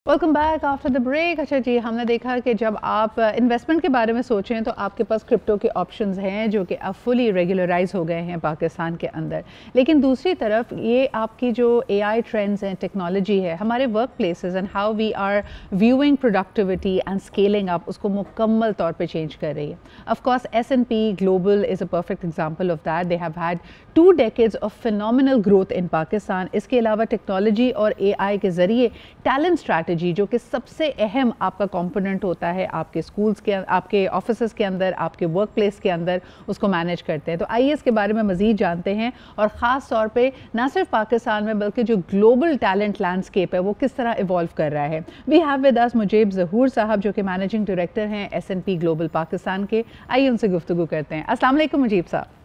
Welcome back after the break. अच्छा जी, हमने देखा कि जब आप इन्वेस्टमेंट के बारे में सोचें तो आपके पास क्रिप्टो के ऑप्शंस हैं जो कि अब फुली रेगुलराइज हो गए हैं पाकिस्तान के अंदर। लेकिन दूसरी तरफ ये आपकी जो एआई ट्रेंड्स हैं, टेक्नोलॉजी है, हमारे work places and how we are viewing productivity and scaling up, उसको मुकम्मल तौर पे चेंज कर रही है। Of course S&P global is a perfect example of that. They have had 2 decades of phenomenal growth in Pakistan. इसके अलावा टेक्नोलॉजी और एआई के ज़रिए टैलेंट स्ट्रैटेजी, जो कि सबसे अहम आपका कंपोनेंट होता है आपके स्कूल्स के, आपके ऑफिसेज के अंदर, आपके वर्क प्लेस के अंदर, उसको मैनेज करते हैं। तो आइए इसके बारे में मज़ीद जानते हैं और ख़ास तौर पे ना सिर्फ पाकिस्तान में बल्कि जो ग्लोबल टैलेंट लैंडस्केप है वो किस तरह इवॉल्व कर रहा है। We have with us Mujeeb Zahoor sahab, जो कि मैनेजिंग डायरेक्टर हैं S&P ग्लोबल पाकिस्तान के। आइए उनसे गुफ्तगू करते हैं। अस्सलाम वालेकुम मुजीब साहब।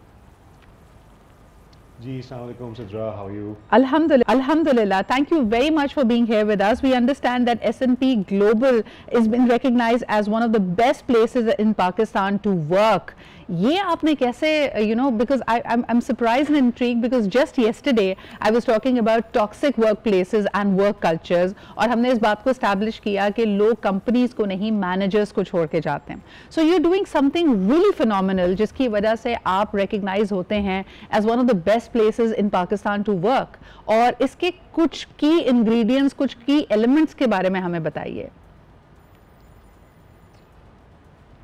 जी, अस्सलाम वालेकुम Sidra, how are you? Alhamdulillah. Thank you very much for being here with us. We understand that S&P Global has been recognized as one of the best places in Pakistan to work. ये आपने कैसे, because I'm surprised and intrigued because just yesterday I was talking about toxic workplaces and work cultures, और हमने इस बात को establish किया कि लोग companies को नहीं, managers को छोड़ के जाते हैं. So you're doing something really phenomenal, जिसकी वजह से आप recognize होते हैं as one of the best places in Pakistan to work. और इसके कुछ key ingredients, कुछ key elements के बारे में हमें बताइए.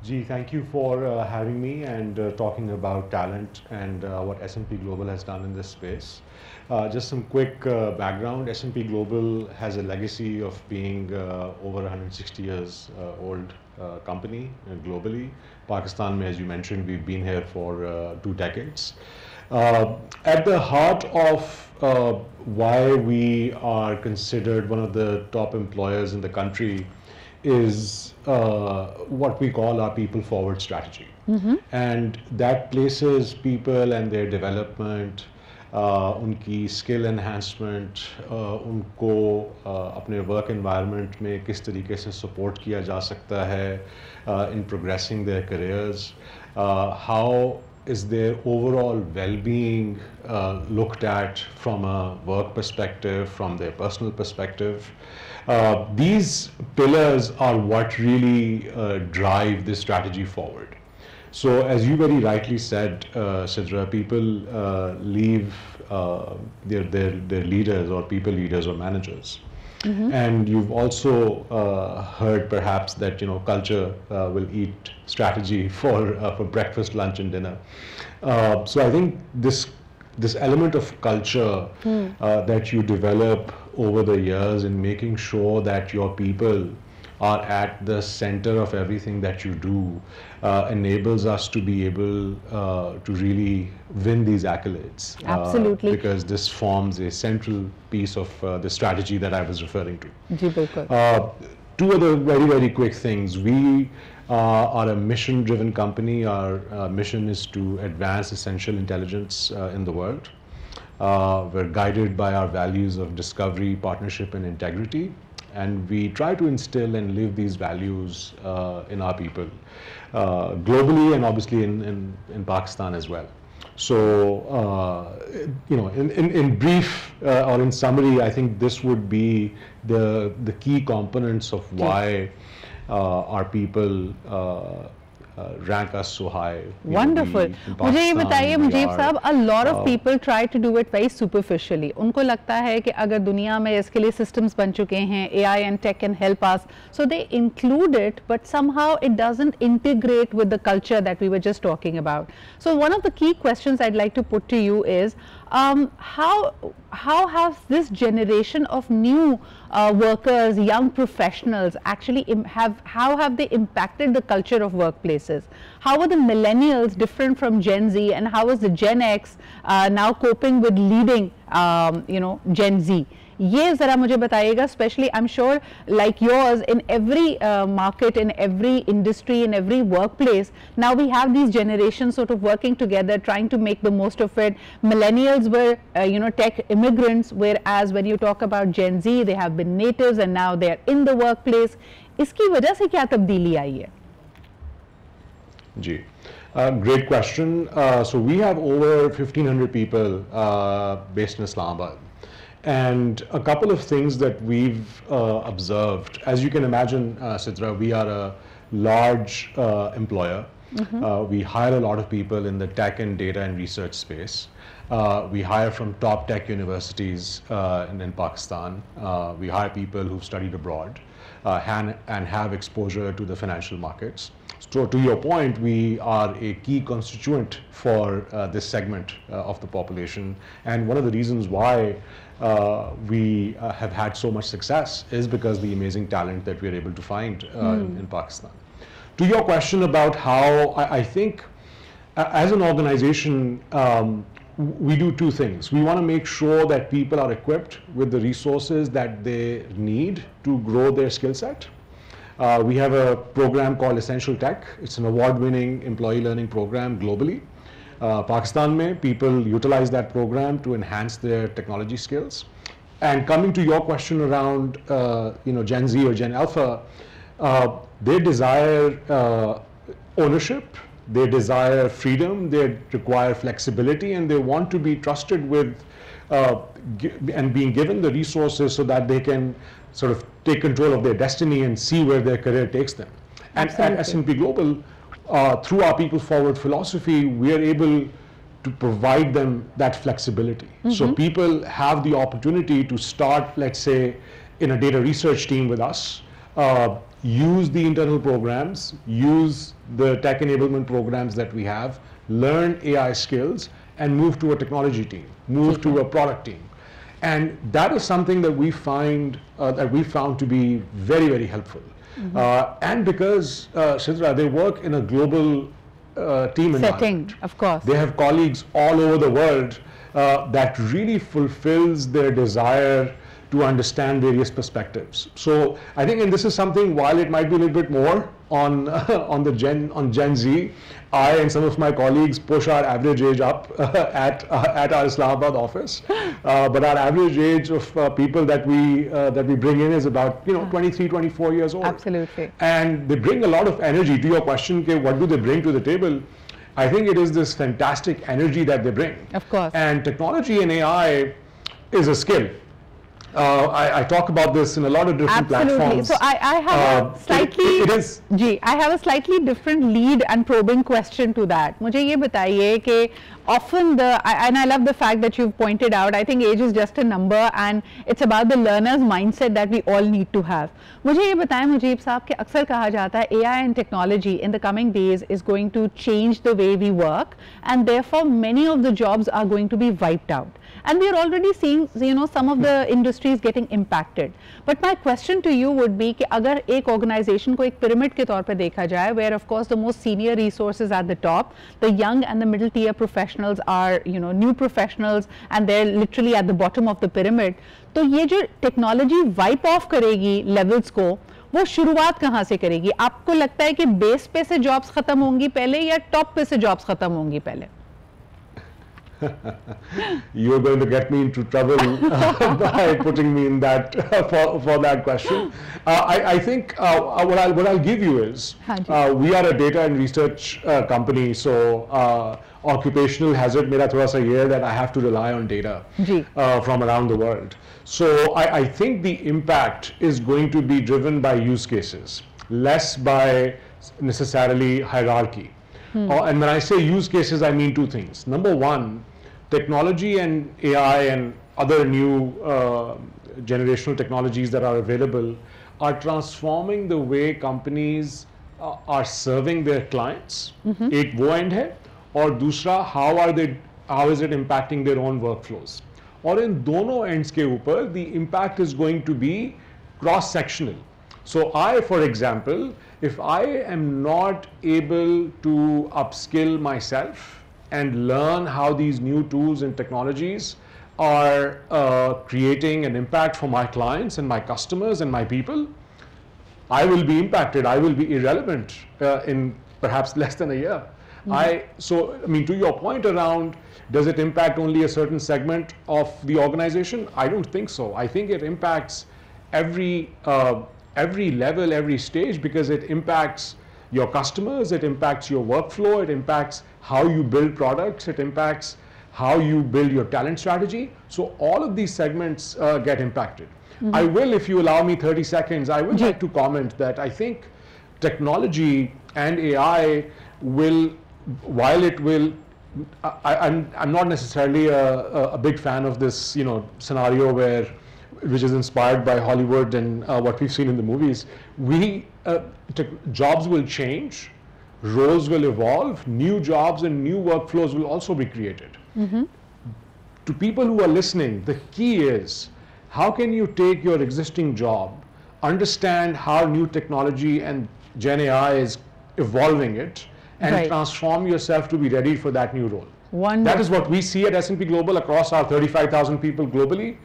Gee, thank you for having me and talking about talent and what S&P Global has done in this space. Just some quick background. S&P Global has a legacy of being over 160 years old company globally. Pakistan, as you mentioned, we've been here for 2 decades. At the heart of why we are considered one of the top employers in the country is what we call our people forward strategy. And that places people and their development, उनकी skill enhancement, उनको अपने work environment में किस तरीके से support किया जा सकता है in progressing their careers, how is their overall well-being looked at from a work perspective, from their personal perspective. These pillars are what really drive this strategy forward. So as you very rightly said, Sidra, people leave their leaders or people leaders or managers. And you've also heard perhaps that culture will eat strategy for breakfast, lunch, and dinner. So I think this element of culture that you develop over the years in making sure that your people are at the center of everything that you do enables us to be able to really win these accolades. Absolutely. Because this forms a central piece of the strategy that I was referring to. जी बिल्कुल. 2 other very, very quick things. We are a mission-driven company. Our mission is to advance essential intelligence in the world. We're guided by our values of discovery, partnership, and integrity. And we try to instill and live these values in our people, globally and obviously in Pakistan as well. So, in brief or in summary, I think this would be the key components of why our people rank us so high. Wonderful. मुझे ये बताइए मुजीब साहब, a lot of people try to do it very superficially. उनको लगता है कि अगर दुनिया में इसके लिए systems बन चुके हैं, AI and tech can help us, so they include it, but somehow it doesn't integrate with the culture that we were just talking about. So one of the key questions I'd like to put to you is, how has this generation of new workers, young professionals actually how have they impacted the culture of workplaces? How are the millennials different from Gen Z, and how is the Gen X now coping with leading Gen Z? ये ज़रा मुझे बताइएगा, especially I'm sure like yours, in every market, in every industry, in every workplace, now we have these generations sort of working together, trying to make the most of it. Millennials were tech immigrants, whereas when you talk about Gen Z, they have been natives and now they are in the workplace. इसकी वजह से क्या तब्दीली आई है? जी, great question. So we have over 1,500 people based in Islamabad. And a couple of things that we've observed, as you can imagine, Sidra, we are a large employer. We hire a lot of people in the tech and data and research space. We hire from top tech universities in Pakistan. We hire people who've studied abroad and have exposure to the financial markets. So to your point, we are a key constituent for this segment of the population. And one of the reasons why we have had so much success is because the amazing talent that we're able to find in Pakistan. To your question about how I think as an organization, we do two things. We want to make sure that people are equipped with the resources that they need to grow their skill set. We have a program called Essential Tech. It's an award-winning employee learning program globally. Pakistan mein, people utilize that program to enhance their technology skills. And coming to your question around Gen Z or Gen Alpha, they desire ownership, they desire freedom, they require flexibility, and they want to be trusted with and being given the resources so that they can sort of take control of their destiny and see where their career takes them. And at S&P Global, through our People Forward philosophy, we are able to provide them that flexibility. So people have the opportunity to start, let's say, in a data research team with us, use the internal programs, use the tech enablement programs that we have, learn AI skills, and move to a technology team, move to a product team. And that is something that we find that we found to be very, very helpful. And because Sidra, they work in a global team environment. Of course. They have colleagues all over the world that really fulfills their desire to understand various perspectives. So I think, and this is something, while it might be a little bit more on Gen Z, I and some of my colleagues push our average age up at our Islamabad office. But our average age of people that we bring in is about 23, 24 years old. Absolutely. And they bring a lot of energy. To your question, what do they bring to the table? I think it is this fantastic energy that they bring. Of course. And technology and AI is a skill. I talk about this in a lot of different platforms. So I have a slightly I have a slightly different lead and probing question to that. मुझे ये बताइए कि often and I love the fact that you've pointed out, I think age is just a number and it's about the learner's mindset that we all need to have. मुझे ये बताएं मुजीब साहब कि अक्सर कहा जाता है AI and technology in the coming days is going to change the way we work, and therefore many of the jobs are going to be wiped out. And we are already seeing some of the industries getting impacted. But my question to you would be कि अगर एक organization को एक pyramid के तौर पे देखा जाए, where of course the most senior resources at the top, the young and the middle tier professionals are new professionals and they're literally at the bottom of the pyramid. तो ये जो technology wipe off करेगी levels को, वो शुरुआत कहाँ से करेगी? आपको लगता है कि base पे से jobs खत्म होंगी पहले या top पे से jobs खत्म होंगी पहले? You're going to get me into trouble by putting me in that for that question. I think what I'll give you is we are a data and research company, so occupational hazard मेरा थोड़ा सा ये है that I have to rely on data from around the world. So I think the impact is going to be driven by use cases, less by necessarily hierarchy. And when I say use cases, I mean two things. Number one, technology and AI and other new generational technologies that are available are transforming the way companies are serving their clients. एक वो end है, और दूसरा how is it impacting their own workflows. और इन दोनों ends के ऊपर the impact is going to be cross-sectional. So for example, if I am not able to upskill myself and learn how these new tools and technologies are creating an impact for my clients and my customers and my people, I will be impacted. I will be irrelevant in perhaps less than a year. So I mean, to your point around, does it impact only a certain segment of the organization? I don't think so. I think it impacts every level, every stage, because it impacts your customers, it impacts your workflow, it impacts how you build products, it impacts how you build your talent strategy. So all of these segments get impacted. I will, if you allow me 30 seconds, I would like to comment that I think technology and AI will, while it will, I'm not necessarily a big fan of this, scenario which is inspired by Hollywood and what we've seen in the movies. Jobs will change, roles will evolve, new jobs and new workflows will also be created. To people who are listening, the key is, how can you take your existing job, understand how new technology and Gen AI is evolving it, and transform yourself to be ready for that new role. Wonderful. That is what we see at S&P Global across our 35,000 people globally.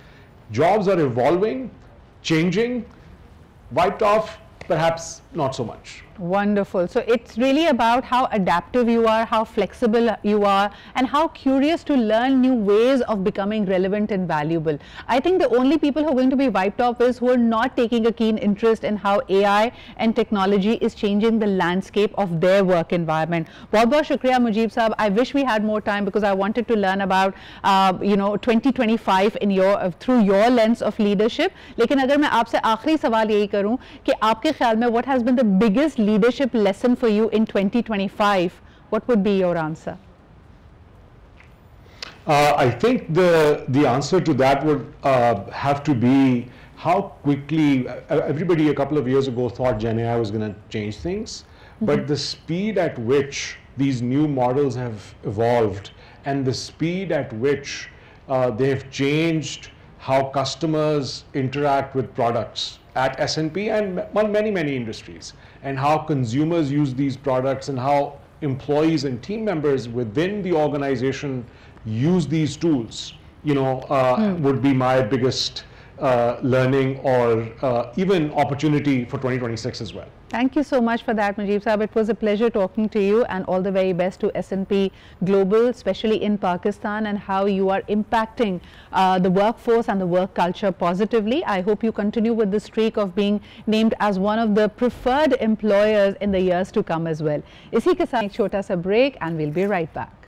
Jobs are evolving, changing, wiped off, perhaps not so much. Wonderful. So it's really about how adaptive you are, how flexible you are, and how curious to learn new ways of becoming relevant and valuable. I think the only people who are going to be wiped off is who are not taking a keen interest in how AI and technology is changing the landscape of their work environment. बहुत-बहुत शुक्रिया मुजीब साहब. I wish we had more time because I wanted to learn about 2025 in through your lens of leadership. लेकिन अगर मैं आपसे आखिरी सवाल यही करूं कि आपके ख्याल में what has been the biggest leadership lesson for you in 2025, what would be your answer? I think the answer to that would have to be how quickly everybody a couple of years ago thought Gen AI was going to change things, but the speed at which these new models have evolved and the speed at which they have changed how customers interact with products at S&P and many industries, and how consumers use these products and how employees and team members within the organization use these tools, would be my biggest learning or even opportunity for 2026 as well. Thank you so much for that, Mujib Sahab. It was a pleasure talking to you, and all the very best to S&P Global, especially in Pakistan, and how you are impacting the workforce and the work culture positively. I hope you continue with the streak of being named as one of the preferred employers in the years to come as well. Isi ke saath ek chota sa break and we'll be right back.